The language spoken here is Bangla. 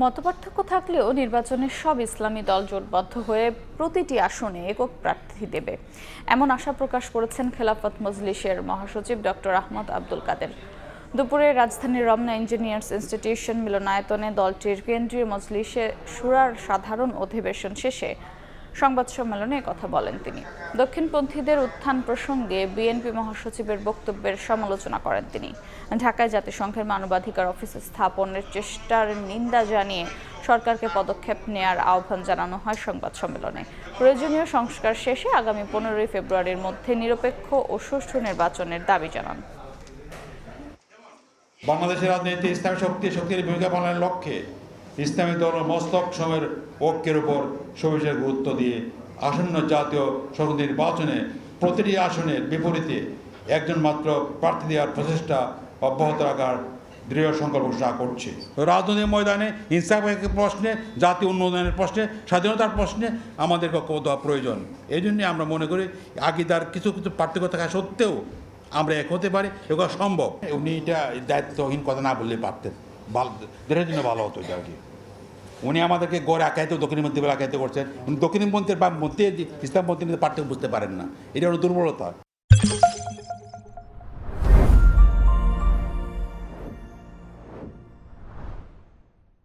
মতপার্থক্য থাকলেও নির্বাচনে সব ইসলামী দল জোটবদ্ধ হয়ে প্রতিটি আসনে একক প্রার্থী দেবে, এমন আশা প্রকাশ করেছেন খেলাফত মজলিসের মহাসচিব ডক্টর আহমদ আব্দুল কাদের। দুপুরে রাজধানীর রমনা ইঞ্জিনিয়ার্স ইনস্টিটিউশন মিলনায়তনে দলটির কেন্দ্রীয় মজলিসে শুরার সাধারণ অধিবেশন শেষে সংবাদ সম্মেলনে কথা বলেন তিনি। দক্ষিণপন্থীদের উত্থান প্রসঙ্গে বিএনপি মহাসচিবের বক্তব্যের সমালোচনা করেন তিনি। ঢাকায় জাতিসংঘের মানবাধিকার অফিস স্থাপনের চেষ্টার নিন্দা জানিয়ে সরকারকে পদক্ষেপ নেয়ার আহ্বান জানানো হয় সংবাদ সম্মেলনে। প্রয়োজনীয় সংস্কার শেষে আগামী 15 ফেব্রুয়ারির মধ্যে নিরপেক্ষ ও সুষ্ঠু নির্বাচনের দাবি জানান। বাংলাদেশের রাজনীতিতে ইসলামী শক্তির ভূমিকা পালনের লক্ষ্যে ইসলামী দল ও মস্তক সময়ের ঐক্যের উপর সবিশেষ গুরুত্ব দিয়ে আসন্ন জাতীয় সংসদ নির্বাচনে প্রতিটি আসনের বিপরীতে একজন মাত্র প্রার্থী দেওয়ার প্রচেষ্টা অব্যাহত রাখার দৃঢ় সংকল্প ঘোষণা করছে। রাজনৈতিক ময়দানে ইনসাফের প্রশ্নে, জাতীয় উন্নয়নের প্রশ্নে, স্বাধীনতার প্রশ্নে আমাদের ঐক্য দেওয়া প্রয়োজন। এই জন্যে আমরা মনে করি আগিদার কিছু পার্থক্য থাকা সত্ত্বেও আমরা এক হতে পারি, এগুলো সম্ভব। উনি এটা দায়িত্বহীন কথা না বললে পারতেন, দেশের জন্য ভালো হতো এটা আর কি। উনি আমাদেরকে গড়ে আখ্যায়িত দক্ষিণপন্থী বলে আখ্যায়িত করছেন। উনি দক্ষিণপন্থীর বা মধ্যে ইসলামপন্থীর পার্থক্য বুঝতে পারেন না, এটা হলো দুর্বলতা।